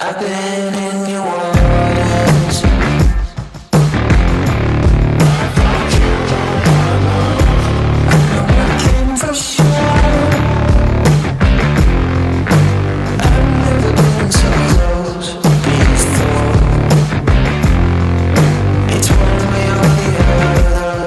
I've been in your waters. I know I came for sure. I've never been so close before. It's one way or the other.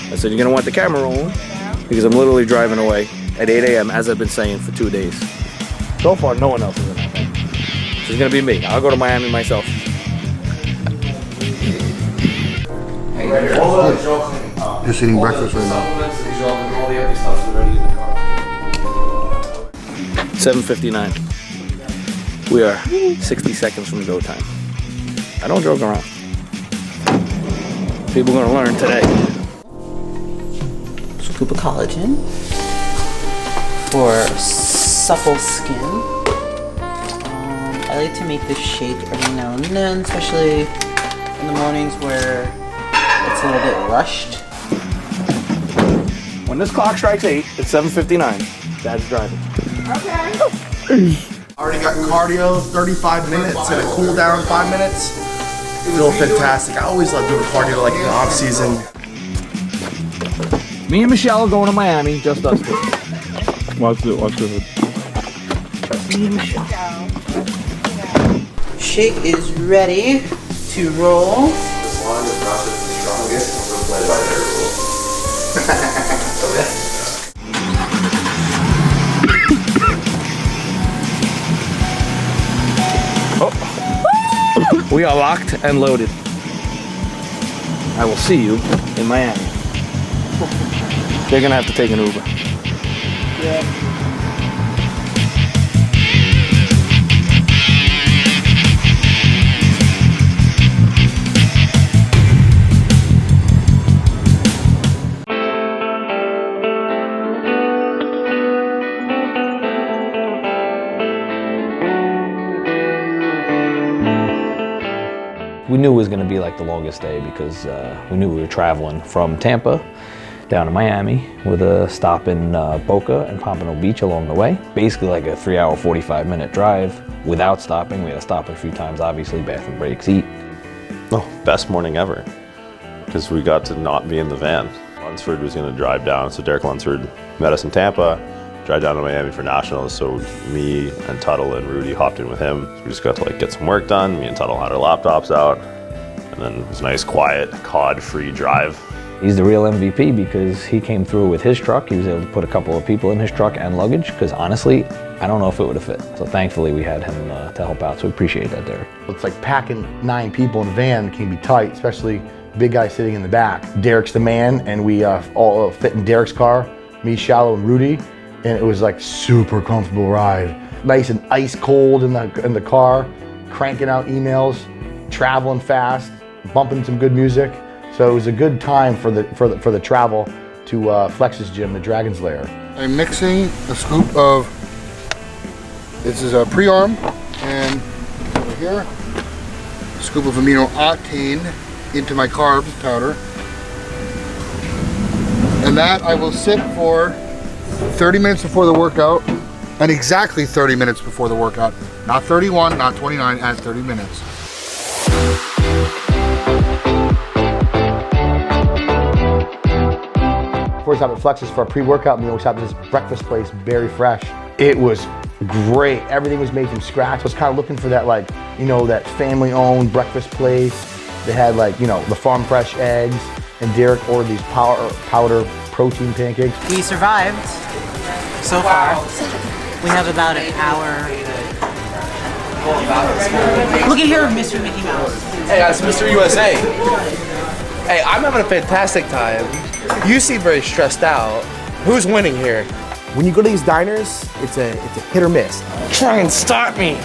I said, you're gonna want the camera rolling because I'm literally driving away at 8 a.m. as I've been saying for 2 days. So far, no one else is in that thing. So it's gonna be me. I'll go to Miami myself. Just eating breakfast right now. 7:59. We are 60 seconds from go time. I don't joke around. People are gonna learn today. Scoop of collagen for supple skin. I like to make this shake every now and then, especially in the mornings where it's a little bit rushed. When this clock strikes 8, it's 7:59. Dad's driving. Okay. Already got cardio, 35 minutes, and a cool down 5 minutes. Feel fantastic. I always love doing cardio like in the off season. Me and Michelle are going to Miami, just us two. Watch the hood. Me and Michelle. Shake is ready to roll. As long as the process is strongest, we'll play by their Oh. We are locked and loaded. I will see you in Miami. They're gonna have to take an Uber. Yeah. We knew it was going to be like the longest day because we knew we were traveling from Tampa down to Miami with a stop in Boca and Pompano Beach along the way. Basically like a 3-hour, 45-minute drive without stopping. We had to stop a few times, obviously, bathroom breaks, eat. Oh, best morning ever, because we got to not be in the van. Lunsford was going to drive down, so Derek Lunsford met us in Tampa, drive down to Miami for nationals, so me and Tuttle and Rudy hopped in with him. So we just got to like get some work done. Me and Tuttle had our laptops out, and then it was a nice, quiet, COD-free drive. He's the real MVP because he came through with his truck. He was able to put a couple of people in his truck and luggage, because honestly, I don't know if it would have fit. So thankfully we had him to help out, so we appreciate that, Derek. It's like packing 9 people in a van can be tight, especially big guy sitting in the back. Derek's the man, and we all fit in Derek's car, me, Shallow, and Rudy, and it was like super comfortable ride. Nice and ice cold in the car, cranking out emails, traveling fast, bumping some good music. So it was a good time for the travel to Flex's gym, the Dragon's Lair. I'm mixing a scoop of, this is a pre-arm, and over here, a scoop of amino octane into my carbs powder. And that I will sit for 30 minutes before the workout, and exactly 30 minutes before the workout. Not 31, not 29, at 30 minutes. Before we stop at Flex's for our pre-workout meal, we stopped at this breakfast place, Berry Fresh. It was great. Everything was made from scratch. I was kind of looking for that, like, you know, that family-owned breakfast place. They had, like, you know, the farm fresh eggs, and Derek ordered these powder protein pancakes. We survived so far. We have about an hour. Look at here, Mr. Mickey Mouse. Hey guys, Mr. USA. Hey, I'm having a fantastic time. You seem very stressed out. Who's winning here? When you go to these diners, it's a hit or miss. Try and stop me.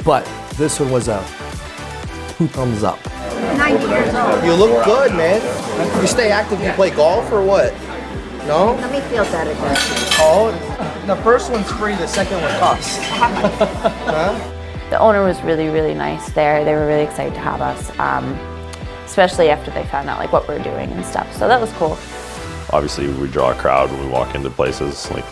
But this one was a 2 thumbs up. 90 years old. You look good, man. You stay active. You play golf or what? No? Let me feel that again. Oh, the first one's free, the second one costs. Huh? The owner was really, really nice there. They were really excited to have us, especially after they found out like what we're doing and stuff. So that was cool. Obviously, we draw a crowd when we walk into places. Like,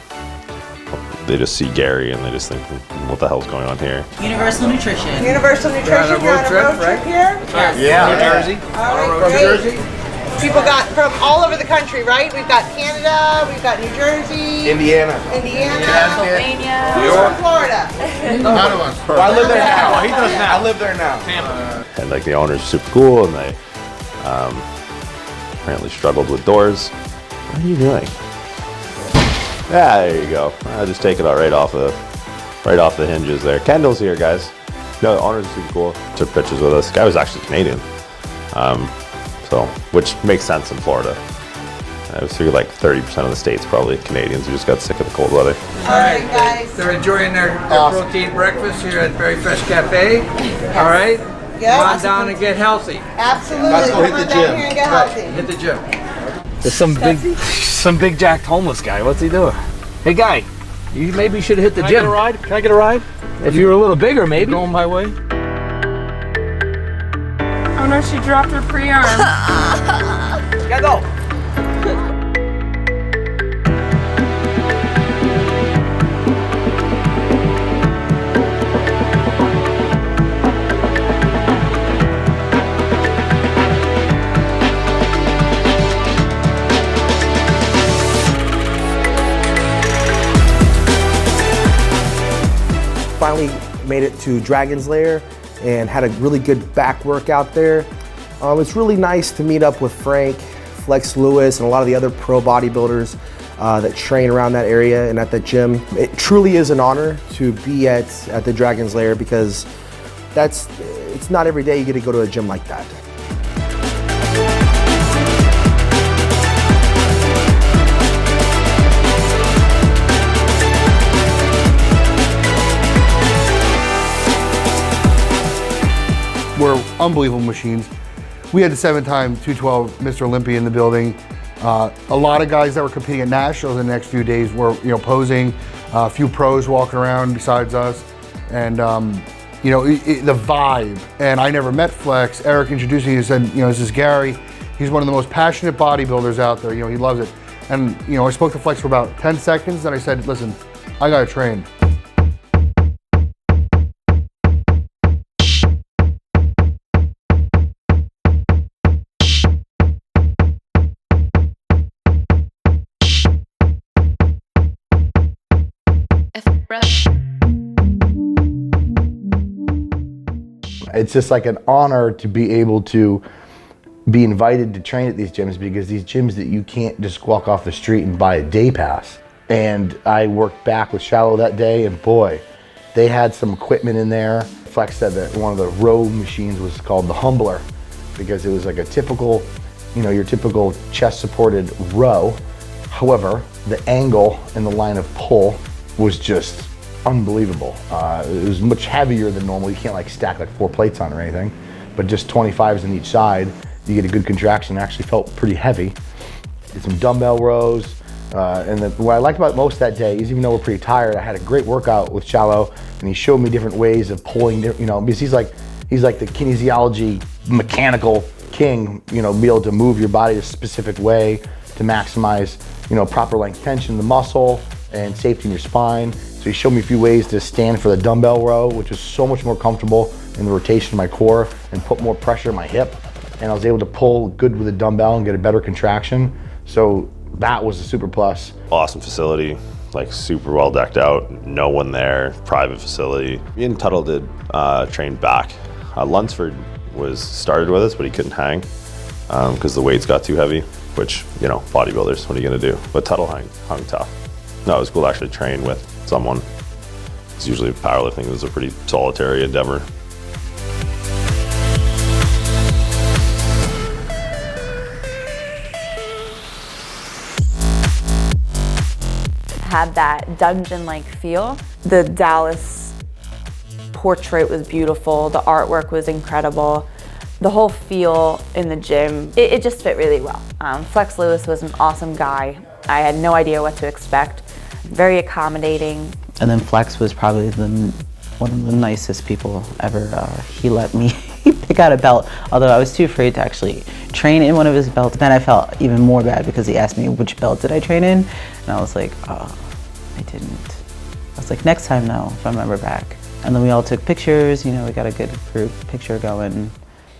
they just see Gary and they just think, what the hell's going on here? Universal Nutrition. Universal Nutrition, you're on a road trip here? Yeah. New Jersey. All right, From great. Jersey. People got from all over the country, right? We've got Canada, we've got New Jersey, Indiana. Pennsylvania. Who's from Florida? None of us. Well, I live there now. Well, he does now. I live there now. Tampa. And like the owners are super cool, and they apparently struggled with doors. What are you doing? Yeah, there you go. I'll just take it all right off the hinges there. Kendall's here, guys. No, the owners are super cool. Took pictures with us. The guy was actually Canadian, so which makes sense in Florida. I was figured like 30% of the state's probably Canadians who just got sick of the cold weather. All right, guys. They're enjoying their protein breakfast here at Very Fresh Cafe. All right? Yeah. Come on down and get healthy. Absolutely. Let's go Come hit on the down gym. here and get healthy. Hit the gym. There's some big jacked homeless guy. What's he doing? Hey guy, you maybe should have hit the gym. Can I get a ride? Can I get a ride? If you were a little bigger, maybe. Going my way? Oh no, she dropped her pre-arm. Gotta go. Finally made it to Dragon's Lair and had a really good back workout there. It's really nice to meet up with Frank, Flex Lewis, and a lot of the other pro bodybuilders that train around that area and at the gym. It truly is an honor to be at the Dragon's Lair because it's not every day you get to go to a gym like that. Were unbelievable machines. We had the 7-time 212 Mr. Olympia in the building. A lot of guys that were competing at nationals in the next few days were, posing. A few pros walking around besides us, and the vibe. And I never met Flex. Eric introduced me and said, this is Gary. He's one of the most passionate bodybuilders out there. He loves it. And I spoke to Flex for about 10 seconds, and I said, listen, I gotta train. It's just like an honor to be able to be invited to train at these gyms, because these gyms that you can't just walk off the street and buy a day pass. And I worked back with Shallow that day, and boy, they had some equipment in there. Flex said that one of the row machines was called the Humbler, because it was like a typical, your typical chest supported row. However, the angle and the line of pull was just unbelievable. It was much heavier than normal. You can't stack 4 plates on or anything, but just 25s on each side. You get a good contraction. It actually felt pretty heavy. Did some dumbbell rows. And what I liked about most that day is, even though we're pretty tired, I had a great workout with Shallow, and he showed me different ways of pulling, because he's like the kinesiology mechanical king, be able to move your body a specific way to maximize, proper length tension in the muscle and safety in your spine. So he showed me a few ways to stand for the dumbbell row, which was so much more comfortable in the rotation of my core and put more pressure in my hip. And I was able to pull good with a dumbbell and get a better contraction. So that was a super plus. Awesome facility, super well decked out, no one there, private facility. Me and Tuttle did train back. Lunsford started with us, but he couldn't hang because the weights got too heavy, which, bodybuilders, what are you gonna do? But Tuttle hung tough. No, it was cool to actually train with someone. It's usually powerlifting is a pretty solitary endeavor. Had that dungeon-like feel. The Dallas portrait was beautiful. The artwork was incredible. The whole feel in the gym, it just fit really well. Flex Lewis was an awesome guy. I had no idea what to expect. Very accommodating. And then Flex was probably one of the nicest people ever. He let me pick out a belt, although I was too afraid to actually train in one of his belts. Then I felt even more bad because he asked me which belt did I train in, and I was like, oh, I didn't. I was like, next time though, if I remember back. And then we all took pictures, you know, we got a good group picture going.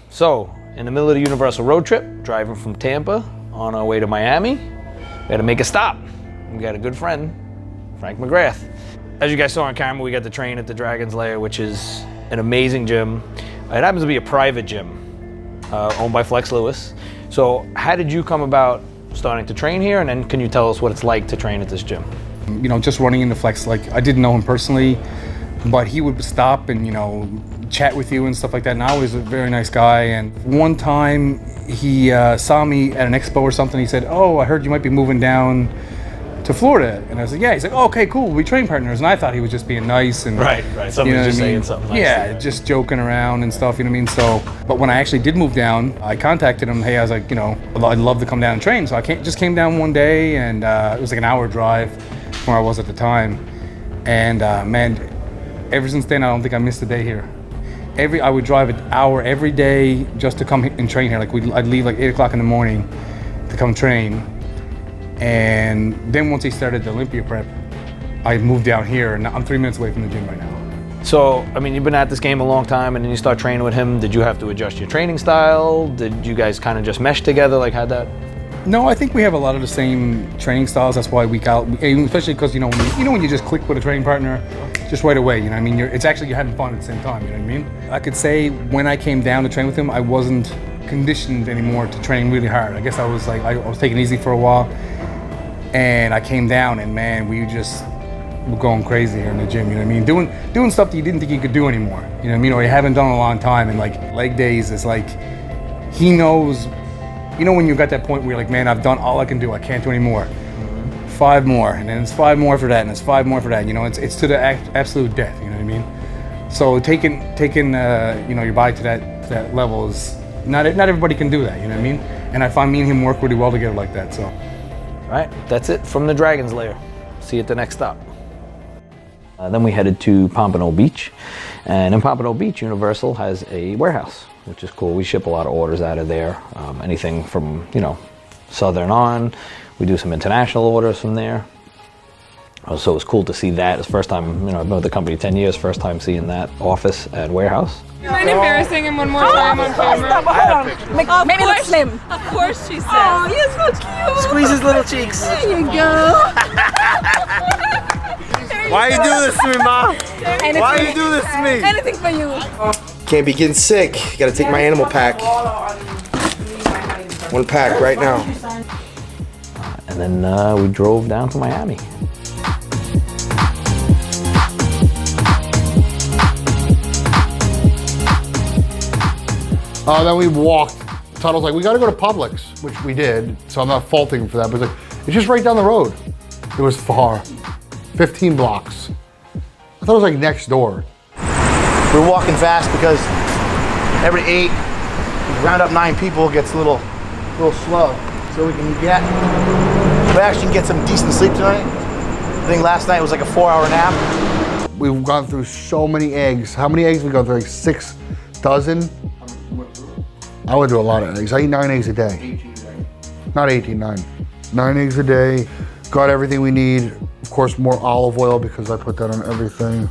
So, in the middle of the Universal road trip, driving from Tampa on our way to Miami, we had to make a stop. We got a good friend, Frank McGrath. As you guys saw on camera, we got to train at the Dragon's Lair, which is an amazing gym. It happens to be a private gym owned by Flex Lewis. So how did you come about starting to train here? And then can you tell us what it's like to train at this gym? You know, just running into Flex, like I didn't know him personally, but he would stop and, you know, chat with you and stuff like that. And I was a very nice guy. And one time he saw me at an expo or something. He said, oh, I heard you might be moving down to Florida. And I was like, yeah. He's like, oh, okay, cool, we train partners. And I thought he was just being nice. And right. Somebody was just saying something nice. Yeah, just joking around and stuff, you know what I mean? So, but when I actually did move down, I contacted him. Hey, I was like, you know, I'd love to come down and train. So I just came down one day, and it was like an hour drive from where I was at the time. And man, ever since then, I don't think I missed a day here. I would drive an hour every day just to come and train here. Like I'd leave like 8 o'clock in the morning to come train. And then once he started the Olympia prep, I moved down here, and I'm 3 minutes away from the gym right now. So, I mean, you've been at this game a long time, and then you start training with him. Did you have to adjust your training style? Did you guys kind of just mesh together? Like, how'd that? No, I think we have a lot of the same training styles. That's why especially because, you know, when you just click with a training partner, just right away, you know what I mean? You're having fun at the same time, you know what I mean? I could say when I came down to train with him, I wasn't conditioned anymore to train really hard. I guess I was taking it easy for a while, and I came down, and man, we just were going crazy here in the gym, you know what I mean? Doing stuff that you didn't think you could do anymore, you know what I mean? Or you haven't done in a long time, and like leg days, it's like, he knows, you know when you've got that point where you're like, man, I've done all I can do, I can't do any more. 5 more, and then it's 5 more for that, and it's 5 more for that, you know, it's to the absolute death, you know what I mean? So taking you know, your body to that level is, not everybody can do that, you know what I mean? And I find me and him work really well together like that, so. All right, that's it from the Dragon's Lair. See you at the next stop. Then we headed to Pompano Beach, and in Pompano Beach, Universal has a warehouse, which is cool. We ship a lot of orders out of there, anything from, you know, Southern on. We do some international orders from there. So it was cool to see that. It's the first time, you know, I've been with the company 10 years, first time seeing that office and warehouse. Do you mind embarrassing him one more time on camera? Hold on. Maybe look slim. Of course she said. Oh, you're so cute. Squeeze his little cheeks. There you go. Why you do this to me, Mom? Why you do this to me? Anything for you. Can't be getting sick. Gotta take my animal pack. 1 pack right now. And then we drove down to Miami. Then we walked. Tuttle's like, we gotta go to Publix, which we did, so I'm not faulting him for that, but it's like, it's just right down the road. It was far, 15 blocks. I thought it was like next door. We were walking fast because every 8, we round up 9 people, it gets a little slow. So we actually can get some decent sleep tonight. I think last night was like a 4-hour nap. We've gone through so many eggs. How many eggs have we gone through? Like 6 dozen? I would do a lot of eggs. I eat 9 eggs a day. 18 a day. Not 18, 9. 9 eggs a day. Got everything we need. Of course, more olive oil because I put that on everything.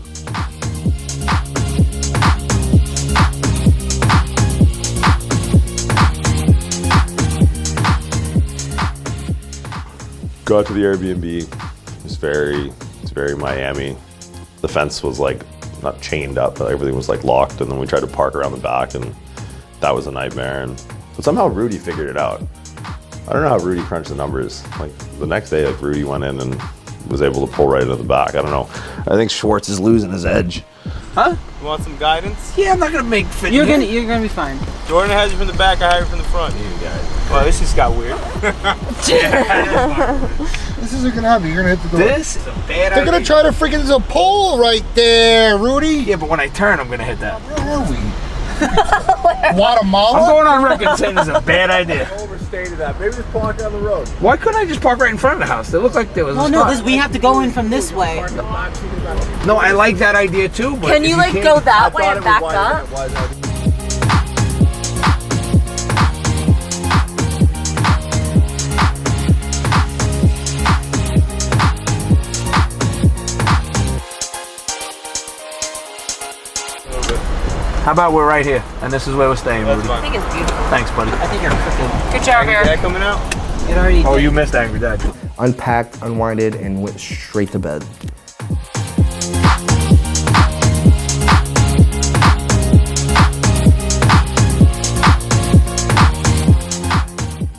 Got to the Airbnb. It's very Miami. The fence was like not chained up, but everything was like locked. And then we tried to park around the back, and that was a nightmare. But somehow Rudy figured it out. I don't know how Rudy crunched the numbers. Like the next day, like Rudy went in and was able to pull right into the back. I don't know. I think Schwartz is losing his edge. Huh? You want some guidance? Yeah, I'm not gonna make fit. You're gonna be fine. Jordan has you from the back, I have you from the front. You guys. Well, this just got weird. This isn't gonna happen. You're gonna hit the door. This is a bad idea. They're gonna try to freaking, there's a pole right there, Rudy. Yeah, but when I turn, I'm gonna hit that. Where are we? Guatemala? I'm going on record saying this is a bad idea. Overstated that. Maybe just park on the road. Why couldn't I just park right in front of the house? It looked like there was a No, spot. because we have to go in from this way. No, I like that idea too, but Can if you like can't- go that way and back up? How about we're right here, and this is where we're staying, Rudy? I think it's beautiful. Thanks, buddy. I think you're cooking. Good job, Eric. coming out? It already Oh, you missed Angry Dad. Unpacked, unwinded, and went straight to bed.